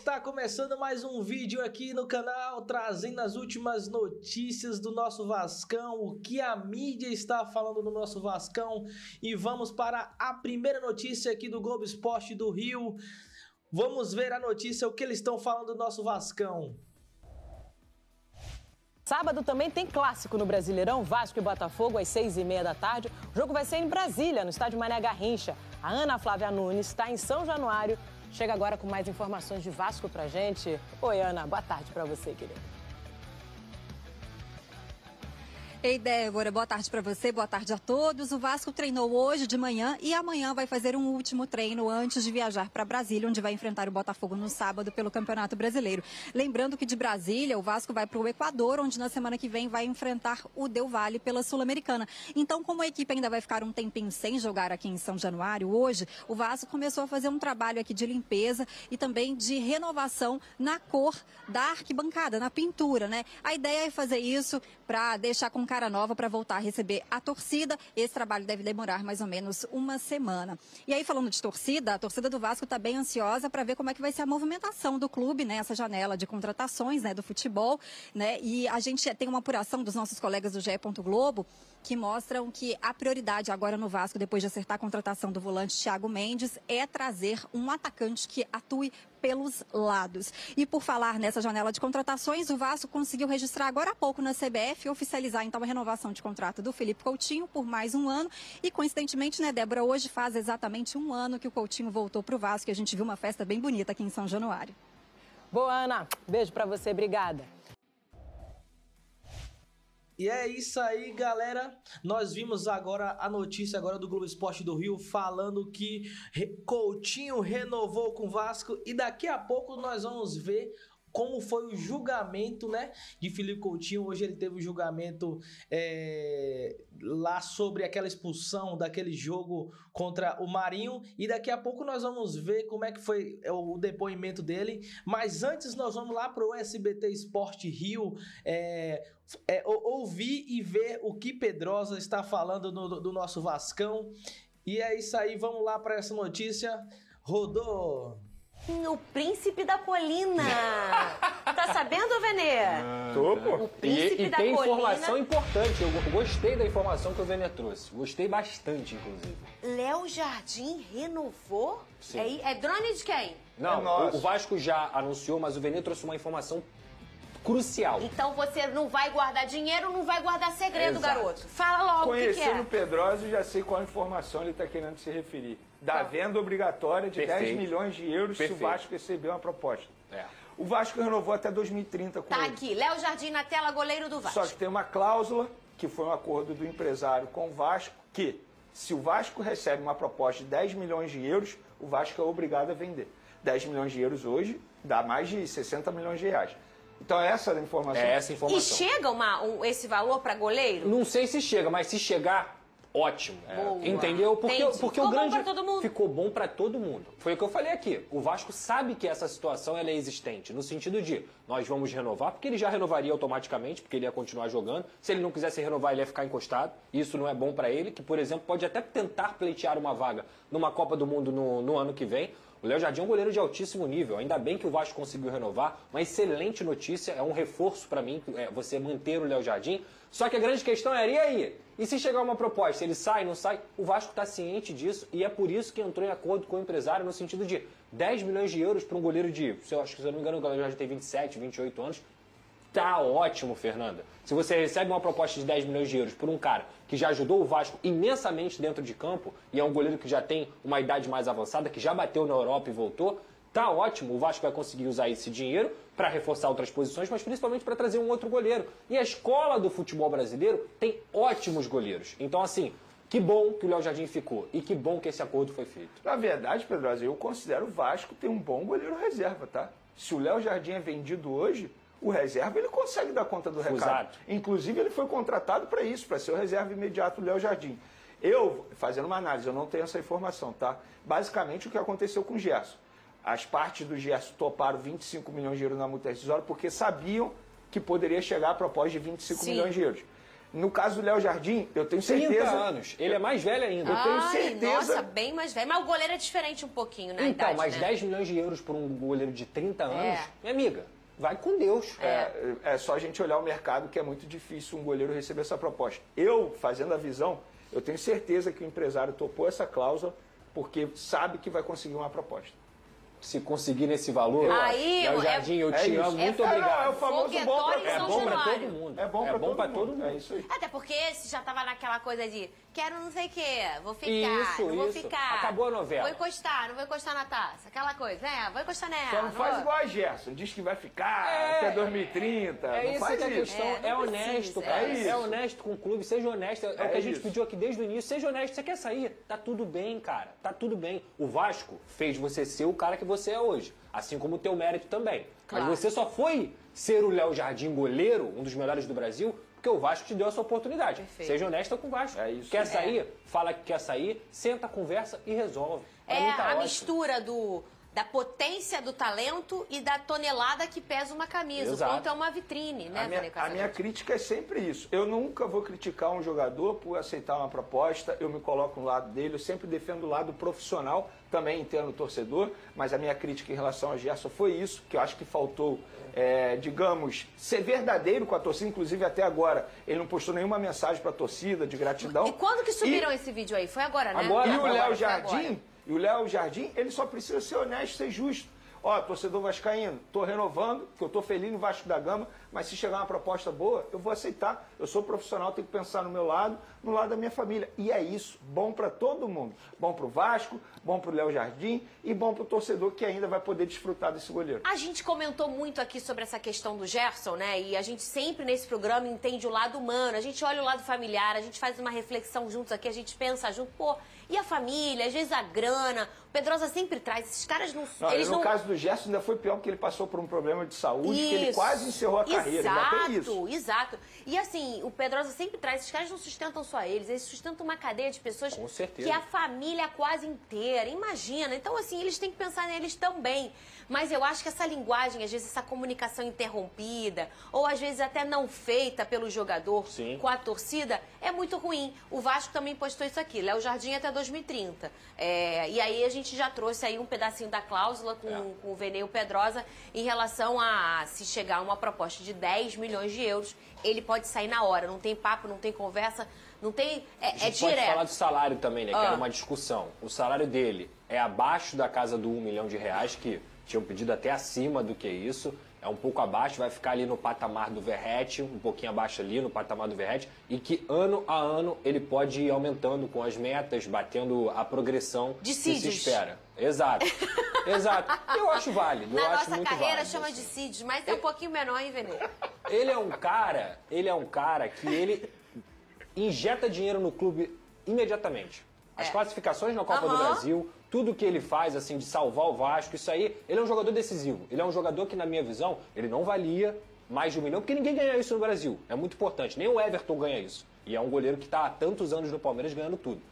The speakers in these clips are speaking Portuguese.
Está começando mais um vídeo aqui no canal, trazendo as últimas notícias do nosso Vascão, o que a mídia está falando do nosso Vascão. E vamos para a primeira notícia aqui do Globo Esporte do Rio. Vamos ver a notícia, o que eles estão falando do nosso Vascão. Sábado também tem clássico no Brasileirão, Vasco e Botafogo, às 6h30 da tarde. O jogo vai ser em Brasília, no estádio Mané Garrincha. A Ana Flávia Nunes está em São Januário. Chega agora com mais informações de Vasco pra gente. Oi, Ana, boa tarde pra você, querida. Ei, Débora, boa tarde para você, boa tarde a todos. O Vasco treinou hoje de manhã e amanhã vai fazer um último treino antes de viajar para Brasília, onde vai enfrentar o Botafogo no sábado pelo Campeonato Brasileiro. Lembrando que de Brasília, o Vasco vai para o Equador, onde na semana que vem vai enfrentar o Del Valle pela Sul-Americana. Então, como a equipe ainda vai ficar um tempinho sem jogar aqui em São Januário, hoje o Vasco começou a fazer um trabalho aqui de limpeza e também de renovação na cor da arquibancada, na pintura, né? A ideia é fazer isso para deixar com cara nova para voltar a receber a torcida. Esse trabalho deve demorar mais ou menos uma semana. E aí, falando de torcida, a torcida do Vasco está bem ansiosa para ver como é que vai ser a movimentação do clube, né? Essa janela de contratações, né, do futebol, né? E a gente tem uma apuração dos nossos colegas do GE. Globo que mostram que a prioridade agora no Vasco, depois de acertar a contratação do volante Thiago Mendes, é trazer um atacante que atue pelos lados. E por falar nessa janela de contratações, o Vasco conseguiu registrar agora há pouco na CBF e oficializar então a renovação de contrato do Felipe Coutinho por mais um ano. E coincidentemente, né, Débora, hoje faz exatamente um ano que o Coutinho voltou para o Vasco e a gente viu uma festa bem bonita aqui em São Januário. Boa, Ana. Beijo para você, obrigada. E é isso aí, galera. Nós vimos agora a notícia agora do Globo Esporte do Rio falando que Coutinho renovou com o Vasco e daqui a pouco nós vamos ver como foi o julgamento, né, de Felipe Coutinho. Hoje ele teve o julgamento lá sobre aquela expulsão daquele jogo contra o Marinho. E daqui a pouco nós vamos ver como é que foi o depoimento dele. Mas antes nós vamos lá para o SBT Esporte Rio ouvir e ver o que Pedrosa está falando do nosso Vascão. E é isso aí, vamos lá para essa notícia. Rodou! O príncipe da colina. Tá sabendo, Venê? Tô, pô. O príncipe da tem colina. informação importante. Eu gostei da informação que o Venê trouxe. Gostei bastante, inclusive. Léo Jardim renovou? Sim. É drone de quem? Não, o Vasco já anunciou, mas o Venê trouxe uma informação crucial. Então você não vai guardar dinheiro, não vai guardar segredo, Exato. garoto. Fala logo o que é. Conhecendo o Pedrosa, eu já sei qual informação ele está querendo se referir. Da venda obrigatória de 10 milhões de euros se o Vasco receber uma proposta. O Vasco renovou até 2030 com ele. Tá aqui, Léo Jardim na tela, goleiro do Vasco. Só que tem uma cláusula, que foi um acordo do empresário com o Vasco, que se o Vasco recebe uma proposta de 10 milhões de euros, o Vasco é obrigado a vender. 10 milhões de euros hoje dá mais de 60 milhões de reais. Então essa é a informação. É essa a informação. E chega esse valor para goleiro? Não sei se chega, mas se chegar, ótimo. Entendeu? Porque o grande... Ficou bom pra todo mundo. Ficou bom pra todo mundo. Foi o que eu falei aqui. O Vasco sabe que essa situação ela é existente, no sentido de nós vamos renovar, porque ele já renovaria automaticamente, porque ele ia continuar jogando. Se ele não quisesse renovar, ele ia ficar encostado. Isso não é bom pra ele, que, por exemplo, pode até tentar pleitear uma vaga numa Copa do Mundo no ano que vem. O Léo Jardim é um goleiro de altíssimo nível. Ainda bem que o Vasco conseguiu renovar. Uma excelente notícia, é um reforço para mim, você manter o Léo Jardim. Só que a grande questão era, e aí? E se chegar uma proposta, ele sai, não sai? O Vasco está ciente disso e é por isso que entrou em acordo com o empresário no sentido de 10 milhões de euros para um goleiro de, se eu não me engano, o Léo Jardim tem 27, 28 anos. Tá ótimo, Fernanda. Se você recebe uma proposta de 10 milhões de euros por um cara que já ajudou o Vasco imensamente dentro de campo e é um goleiro que já tem uma idade mais avançada, que já bateu na Europa e voltou, tá ótimo. O Vasco vai conseguir usar esse dinheiro para reforçar outras posições, mas principalmente para trazer um outro goleiro. E a escola do futebol brasileiro tem ótimos goleiros. Então, assim, que bom que o Léo Jardim ficou e que bom que esse acordo foi feito. Na verdade, Pedrosa, eu considero o Vasco ter um bom goleiro reserva, tá? Se o Léo Jardim é vendido hoje, o reserva ele consegue dar conta do recado. Exato. Inclusive ele foi contratado para isso, para ser o reserva imediato do Léo Jardim. Eu, fazendo uma análise, eu não tenho essa informação, tá? Basicamente o que aconteceu com o Gerson. As partes do Gerson toparam 25 milhões de euros na multa rescisória porque sabiam que poderia chegar a proposta de 25 milhões de euros. No caso do Léo Jardim, eu tenho certeza... 30 anos. Ele é mais velho ainda. Eu tenho certeza... Nossa, bem mais velho. Mas o goleiro é diferente um pouquinho, né? Então, idade, mas né? 10 milhões de euros por um goleiro de 30 anos, minha amiga, vai com Deus. É só a gente olhar o mercado, que é muito difícil um goleiro receber essa proposta. Eu, fazendo a visão, eu tenho certeza que o empresário topou essa cláusula porque sabe que vai conseguir uma proposta. Se conseguir nesse valor, Aí, Léo Jardim, eu te amo, muito obrigado. É o famoso bom pra Foguetório em São bom pra Januário. todo mundo. É bom pra todo mundo. mundo. É isso aí. Até porque você já tava naquela coisa de quero não sei o quê, vou ficar, Isso, não vou isso. ficar. Acabou a novela. Vou encostar, não vou encostar na taça. Aquela coisa, né? Vou encostar nela. Só não faz vou. igual a Gerson, diz que vai ficar até 2030. É não isso faz que é a isso. questão. não honesto, precisa, cara. é isso. É honesto com o clube, seja honesto. É o que a gente isso. pediu aqui desde o início. Seja honesto. Você quer sair? Tá tudo bem, cara. Tá tudo bem. O Vasco fez você ser o cara que você é hoje. Assim como o teu mérito também. Claro. Mas você só foi ser o Léo Jardim goleiro, um dos melhores do Brasil, porque o Vasco te deu essa oportunidade. Perfeito. Seja honesta com o Vasco. É isso. Quer sair? Fala que quer sair, senta, conversa e resolve. Pra mim tá a ótimo. mistura da potência do talento e da tonelada que pesa uma camisa. Exato. O ponto é uma vitrine, né, Vânia A Casagrande? minha crítica é sempre isso. Eu nunca vou criticar um jogador por aceitar uma proposta, eu me coloco no lado dele, eu sempre defendo o lado profissional, também entendo o torcedor, mas a minha crítica em relação ao Gerson foi isso, que eu acho que faltou, digamos, ser verdadeiro com a torcida, inclusive até agora. Ele não postou nenhuma mensagem para a torcida de gratidão. E quando que subiram esse vídeo aí? Foi agora, né? Agora. E o Foi Léo agora. Jardim, ele só precisa ser honesto, ser justo. Ó, torcedor vascaíno, tô renovando, que eu tô feliz no Vasco da Gama, mas se chegar uma proposta boa, eu vou aceitar. Eu sou profissional, tenho que pensar no meu lado, no lado da minha família. E é isso, bom para todo mundo. Bom pro Vasco, bom pro Léo Jardim e bom pro torcedor que ainda vai poder desfrutar desse goleiro. A gente comentou muito aqui sobre essa questão do Gerson, né? E a gente sempre nesse programa entende o lado humano, a gente olha o lado familiar, a gente faz uma reflexão juntos aqui, a gente pensa junto, pô, e a família, às vezes a grana. O Pedrosa sempre traz, esses caras não... No caso do Gerson ainda foi pior, porque ele passou por um problema de saúde, que ele quase encerrou a carreira. Ainda tem isso. Exato. E assim, o Pedrosa sempre traz, esses caras não sustentam só eles sustentam uma cadeia de pessoas Com certeza. que é a família quase inteira, imagina. Então assim, eles têm que pensar neles também. Mas eu acho que essa linguagem, às vezes essa comunicação interrompida, ou às vezes até não feita pelo jogador Sim. com a torcida, é muito ruim. O Vasco também postou isso aqui, Léo Jardim até 2030. E aí a gente já trouxe aí um pedacinho da cláusula com o Vene e o Pedrosa em relação a se chegar uma proposta de 10 milhões de euros, ele pode sair na hora, não tem papo, não tem conversa, não tem... A gente direto. pode falar do salário também, né? Que era uma discussão. O salário dele é abaixo da casa do R$1 milhão, que tinham pedido até acima do que isso. É um pouco abaixo, vai ficar ali no patamar do Verratti, um pouquinho abaixo ali no patamar do Verratti, e que ano a ano ele pode ir aumentando com as metas, batendo a progressão que se espera. Exato. Exato. Eu acho válido. Na eu acho nossa muito carreira válido, chama assim. de CIDs, mas é um pouquinho menor, hein, Vene? Ele é um cara que ele injeta dinheiro no clube imediatamente. As classificações na Copa do Brasil, tudo que ele faz, assim, de salvar o Vasco, isso aí, ele é um jogador decisivo. Ele é um jogador que, na minha visão, ele não valia mais de R$1 milhão, porque ninguém ganha isso no Brasil. É muito importante. Nem o Everton ganha isso. E é um goleiro que está há tantos anos no Palmeiras ganhando tudo.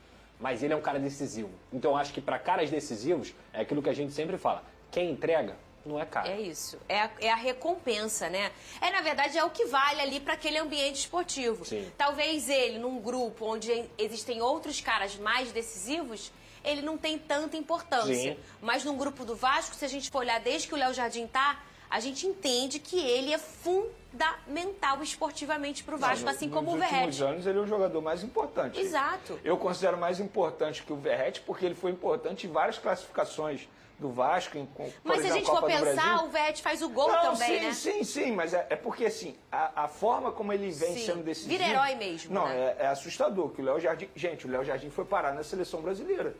Mas ele é um cara decisivo. Então, eu acho que para caras decisivos, é aquilo que a gente sempre fala. Quem entrega, não é cara. É isso. É a recompensa, né? Na verdade, é o que vale ali para aquele ambiente esportivo. Sim. Talvez ele, num grupo onde existem outros caras mais decisivos, ele não tem tanta importância. Sim. Mas num grupo do Vasco, se a gente for olhar desde que o Léo Jardim tá, a gente entende que ele é fundamental esportivamente para o Vasco, assim como o Nos últimos Verratti. anos ele é o jogador mais importante. Exato. Eu considero mais importante que o Verratti porque ele foi importante em várias classificações do Vasco. Mas se a gente for pensar, o Verratti faz o gol também, sim, né? Sim, mas é porque assim, a forma como ele vem Sim. sendo decisivo... Vira herói mesmo, Não, né? é assustador que o Léo Jardim... Gente, o Léo Jardim foi parar na seleção brasileira.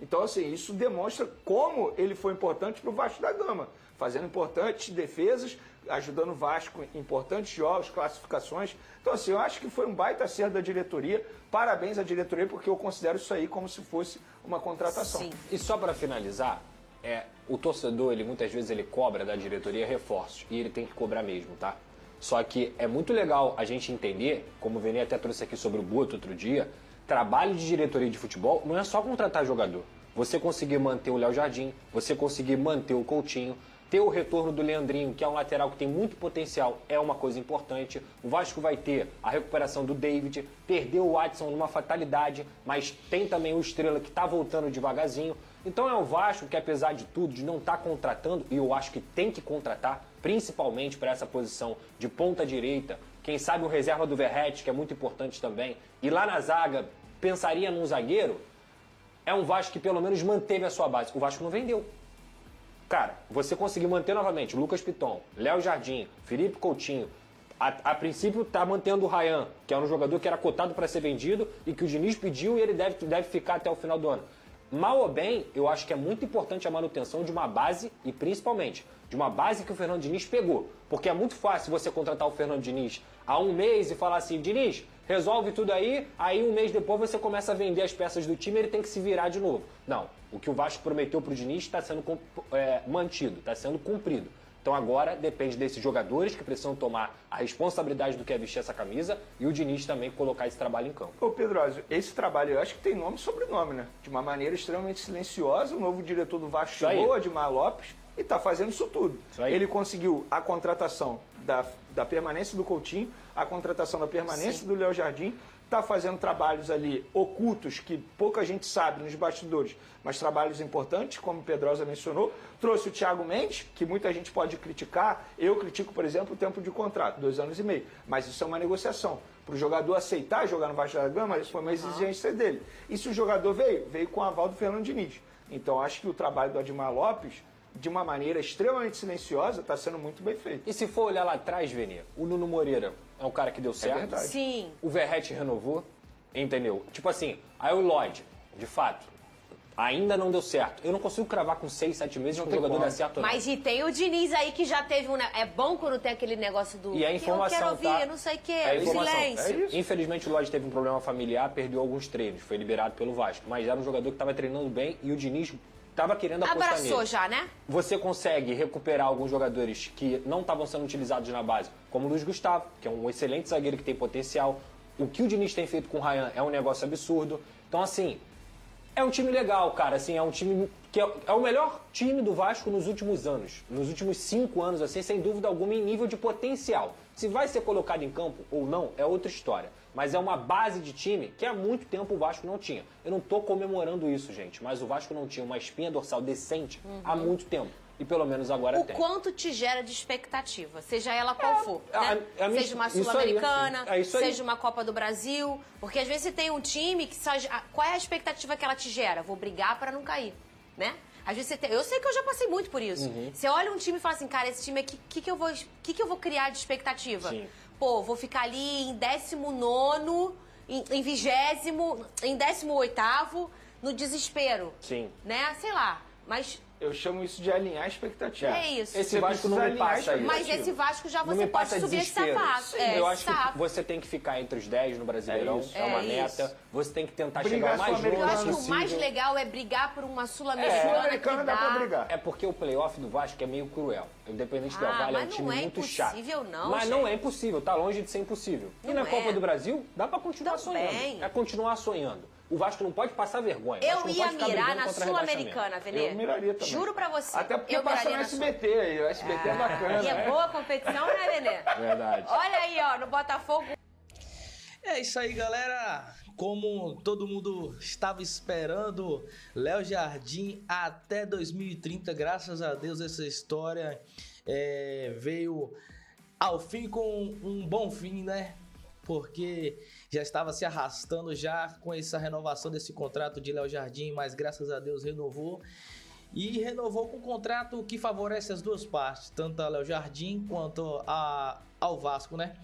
Então, assim, isso demonstra como ele foi importante para o Vasco da Gama, fazendo importantes defesas, ajudando o Vasco em importantes jogos, classificações. Então, assim, eu acho que foi um baita acerto da diretoria. Parabéns à diretoria, porque eu considero isso aí como se fosse uma contratação. Sim. E só para finalizar, o torcedor, muitas vezes ele cobra da diretoria reforços, e ele tem que cobrar mesmo, tá? Só que é muito legal a gente entender, como o Vene até trouxe aqui sobre o Boto outro dia, trabalho de diretoria de futebol não é só contratar jogador. Você conseguir manter o Léo Jardim, você conseguir manter o Coutinho, ter o retorno do Leandrinho, que é um lateral que tem muito potencial, é uma coisa importante. O Vasco vai ter a recuperação do David, perdeu o Watson numa fatalidade, mas tem também o Estrela que está voltando devagarzinho. Então é o Vasco que, apesar de tudo, de não estar contratando, e eu acho que tem que contratar, principalmente para essa posição de ponta direita, quem sabe o reserva do Verratti, que é muito importante também, e lá na zaga pensaria num zagueiro, é um Vasco que pelo menos manteve a sua base. O Vasco não vendeu. Cara, você conseguir manter novamente Lucas Piton, Léo Jardim, Felipe Coutinho, a princípio tá mantendo o Ryan, que é um jogador que era cotado para ser vendido e que o Diniz pediu e ele deve ficar até o final do ano. Mal ou bem, eu acho que é muito importante a manutenção de uma base e principalmente de uma base que o Fernando Diniz pegou. Porque é muito fácil você contratar o Fernando Diniz há um mês e falar assim, Diniz, resolve tudo aí um mês depois você começa a vender as peças do time e ele tem que se virar de novo. Não, o que o Vasco prometeu pro Diniz está sendo mantido, está sendo cumprido. Então agora depende desses jogadores que precisam tomar a responsabilidade do que é vestir essa camisa e o Diniz também colocar esse trabalho em campo. Ô Pedroso, esse trabalho eu acho que tem nome e sobrenome, né? De uma maneira extremamente silenciosa, o novo diretor do Vasco chegou, Admar Lopes, e está fazendo isso tudo. Ele conseguiu a contratação da permanência do Coutinho, a contratação da permanência do Léo Jardim, está fazendo trabalhos ali ocultos que pouca gente sabe nos bastidores, mas trabalhos importantes, como o Pedrosa mencionou. Trouxe o Thiago Mendes, que muita gente pode criticar. Eu critico, por exemplo, o tempo de contrato, 2 anos e meio. Mas isso é uma negociação. Para o jogador aceitar jogar no Vasco da Gama, isso foi uma exigência dele. E se o jogador veio com o aval do Fernando Diniz. Então, acho que o trabalho do Admar Lopes, de uma maneira extremamente silenciosa, está sendo muito bem feito. E se for olhar lá atrás, Veni, o Nuno Moreira é um cara que deu certo. Verdade. Sim. O Verratti renovou, entendeu? Tipo assim, aí o Lloyd, de fato, ainda não deu certo. Eu não consigo cravar com 6, 7 meses que o jogador dá certo ou não. Mas e tem o Diniz aí que já teve é bom quando tem aquele negócio do... E a informação, que eu quero ouvir, tá? não sei o quê, É a informação. silêncio. Infelizmente o Lloyd teve um problema familiar, perdeu alguns treinos, foi liberado pelo Vasco. Mas era um jogador que estava treinando bem e o Diniz estava querendo apostar nele. Abraçou já, né? Você consegue recuperar alguns jogadores que não estavam sendo utilizados na base, como o Luiz Gustavo, que é um excelente zagueiro que tem potencial. O que o Diniz tem feito com o Ryan é um negócio absurdo. Então, assim, é um time legal, cara. Assim, é um time que é o melhor time do Vasco nos últimos anos. Nos últimos 5 anos, assim, sem dúvida alguma, em nível de potencial. Se vai ser colocado em campo ou não, é outra história. Mas é uma base de time que há muito tempo o Vasco não tinha. Eu não estou comemorando isso, gente, mas o Vasco não tinha uma espinha dorsal decente há muito tempo. E pelo menos agora tem. O quanto te gera de expectativa, seja ela qual for, né? Seja uma isso aí, Sul-Americana, é isso aí. seja uma Copa do Brasil. Porque às vezes você tem um time que só... Qual é a expectativa que ela te gera? Vou brigar para não cair, né? Às vezes você tem... Eu sei que eu já passei muito por isso. Você olha um time e fala assim, cara, esse time aqui, o que eu vou criar de expectativa? Sim. Pô, vou ficar ali em 19º, em 20º, em 18º, no desespero. Sim. Né? Sei lá, mas... Eu chamo isso de alinhar a expectativa. É isso. Esse Você Vasco não precisa me alinhar passa isso. Mas esse Vasco já Não você me pode passa subir esse desespero. sapato. Sim, eu acho sapo. que você tem que ficar entre os 10 no Brasileirão. É isso. É uma É meta. isso. Você tem que tentar Brigar chegar o mais longe Sul-Americana. Eu acho que o possível. mais legal é brigar por uma Sul-Americana Sul-Americana que dá pra dá... brigar. É porque o playoff do Vasco é meio cruel. O Independente Del Valle é um mas time não é muito chato. impossível, não, Mas gente. não é impossível, tá longe de ser impossível. E Não na é. Copa do Brasil, dá pra continuar Também. sonhando. É continuar sonhando. O Vasco não pode passar vergonha. O Eu Vasco não ia pode ficar mirar brigando na contra Sul-Americana, Venê. Eu miraria também. Juro pra você. Até porque eu passa miraria no na Sul- SBT aí. O SBT é bacana. E é né? boa a competição, né, Venê? Verdade. Olha aí, ó, no Botafogo. É isso aí, galera. Como todo mundo estava esperando, Léo Jardim até 2030, graças a Deus essa história veio ao fim com um bom fim, né? Porque já estava se arrastando já com essa renovação desse contrato de Léo Jardim, mas graças a Deus renovou. E renovou com um contrato que favorece as duas partes, tanto a Léo Jardim quanto ao Vasco, né?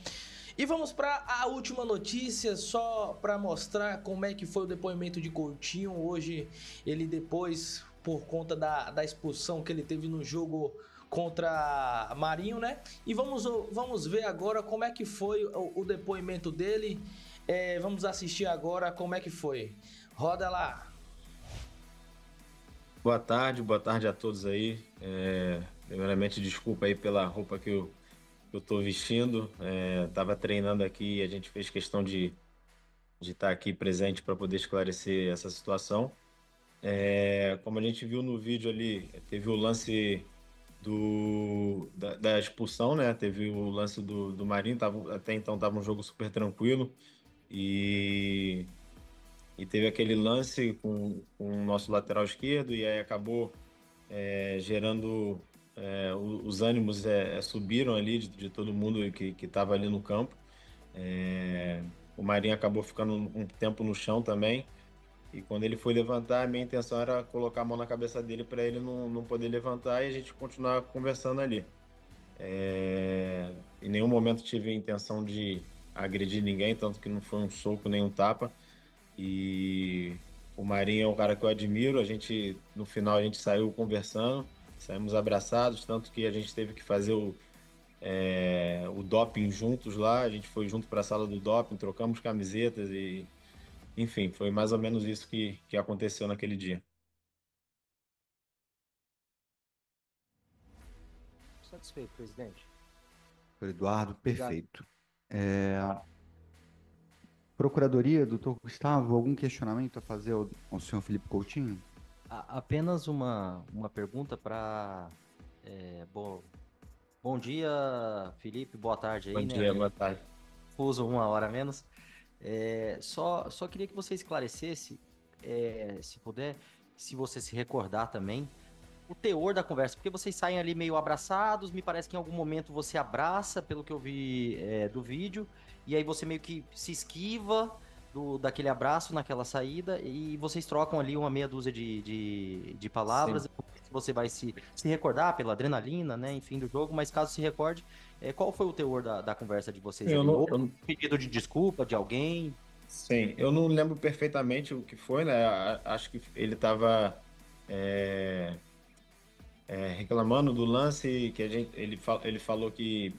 E vamos para a última notícia, só para mostrar como é que foi o depoimento de Coutinho. Hoje, ele depois, por conta da expulsão que ele teve no jogo contra Marinho, né? E vamos ver agora como é que foi o depoimento dele. Vamos assistir agora como é que foi. Roda lá. Boa tarde a todos aí. Primeiramente, desculpa aí pela roupa que eu tô vestindo. Tava treinando aqui e a gente fez questão de estar aqui presente para poder esclarecer essa situação. Como a gente viu no vídeo ali, teve o lance da expulsão, né? Teve o lance do Marinho, até então estava um jogo super tranquilo. E teve aquele lance com o nosso lateral esquerdo, e aí acabou gerando... os ânimos subiram ali de todo mundo que estava ali no campo. O Marinho acabou ficando um tempo no chão também. E quando ele foi levantar, a minha intenção era colocar a mão na cabeça dele para ele não poder levantar e a gente continuar conversando ali. Em nenhum momento tive a intenção de agredir ninguém, tanto que não foi um soco nem um tapa. E o Marinho é um cara que eu admiro. No final a gente saiu conversando, saímos abraçados, tanto que a gente teve que fazer o doping juntos lá. A gente foi junto para a sala do doping, trocamos camisetas e... Enfim, foi mais ou menos isso que aconteceu naquele dia. Satisfeito, presidente. Eduardo, perfeito. Procuradoria, doutor Gustavo, algum questionamento a fazer ao senhor Felipe Coutinho? Apenas uma pergunta para... Bom dia, Felipe, boa tarde aí. Bom dia, boa tarde. Fuso 1 hora a menos. Só queria que você esclarecesse, se puder, se você se recordar também, o teor da conversa, porque vocês saem ali meio abraçados, me parece que em algum momento você abraça, pelo que eu vi do vídeo, e aí você meio que se esquiva daquele abraço naquela saída, e vocês trocam ali uma meia dúzia de palavras. Sim. Você vai se recordar pela adrenalina, né, enfim, do jogo, mas caso se recorde, qual foi o teor da conversa de vocês? Houve pedido de desculpa de alguém? Sim, eu não lembro perfeitamente o que foi, né? Acho que ele estava reclamando do lance, que ele falou que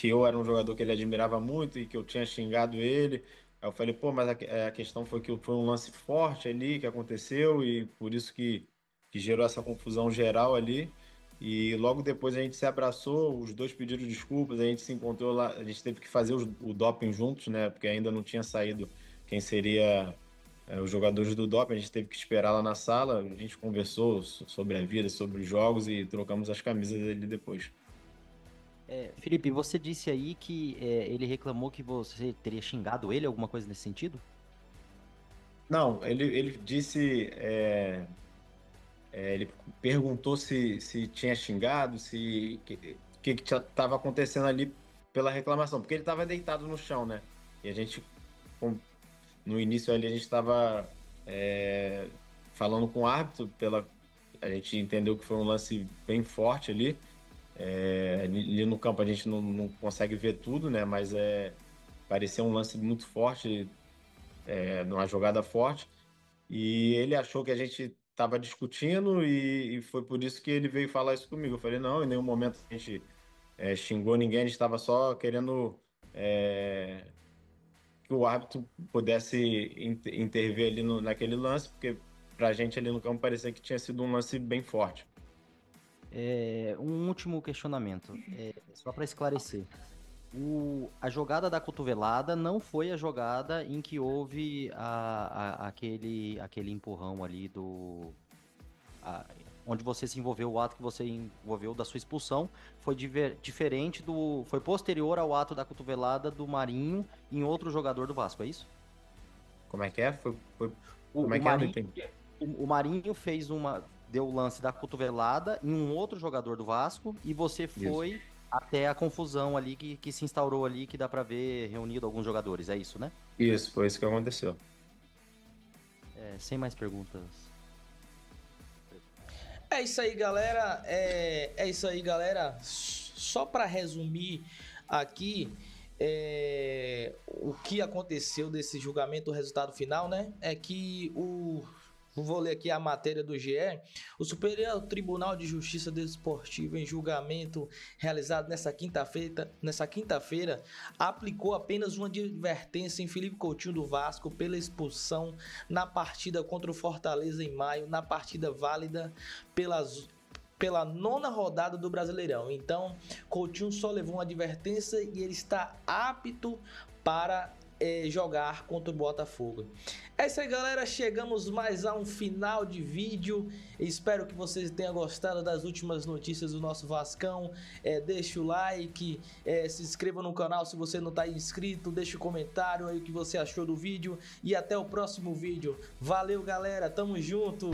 eu era um jogador que ele admirava muito e que eu tinha xingado ele. Aí eu falei, pô, mas a questão foi que foi um lance forte ali que aconteceu e por isso que gerou essa confusão geral ali. E logo depois a gente se abraçou, os dois pediram desculpas, a gente se encontrou lá, a gente teve que fazer o doping juntos, né? Porque ainda não tinha saído quem seria os jogadores do doping, a gente teve que esperar lá na sala, a gente conversou sobre a vida, sobre os jogos e trocamos as camisas ali depois. Felipe, você disse aí que ele reclamou que você teria xingado ele, alguma coisa nesse sentido? Não, ele disse... ele perguntou se tinha xingado, o que estava acontecendo ali pela reclamação, porque ele estava deitado no chão, né? E a gente, no início ali, a gente estava falando com o árbitro, a gente entendeu que foi um lance bem forte ali. Ali no campo a gente não consegue ver tudo, né? Mas parecia um lance muito forte, numa jogada forte. E ele achou que a gente estava discutindo e foi por isso que ele veio falar isso comigo. Eu falei, não, em nenhum momento a gente xingou ninguém, a gente estava só querendo que o árbitro pudesse intervir ali naquele lance, porque pra gente ali no campo parecia que tinha sido um lance bem forte. Um último questionamento, só para esclarecer. A jogada da cotovelada não foi a jogada em que houve aquele empurrão ali onde você se envolveu, o ato que você envolveu da sua expulsão foi diferente foi posterior ao ato da cotovelada do Marinho em outro jogador do Vasco, é isso? Como é que é? O Marinho deu o lance da cotovelada em um outro jogador do Vasco e você foi... Isso. Até a confusão ali que se instaurou ali, que dá pra ver reunido alguns jogadores, é isso, né? Isso, foi isso que aconteceu. Sem mais perguntas. É isso aí, galera. É isso aí, galera. Só pra resumir aqui, o que aconteceu desse julgamento, o resultado final, né? É que vou ler aqui a matéria do GE. O Superior Tribunal de Justiça Desportiva, em julgamento realizado nessa quinta-feira, aplicou apenas uma advertência em Felipe Coutinho do Vasco pela expulsão na partida contra o Fortaleza em maio, na partida válida pela 9ª rodada do Brasileirão. Então, Coutinho só levou uma advertência e ele está apto para jogar contra o Botafogo. É isso aí, galera, chegamos mais a um final de vídeo. Espero que vocês tenham gostado das últimas notícias do nosso Vascão. Deixa o like, se inscreva no canal se você não está inscrito, deixa o comentário aí o que você achou do vídeo e até o próximo vídeo. Valeu, galera, tamo junto!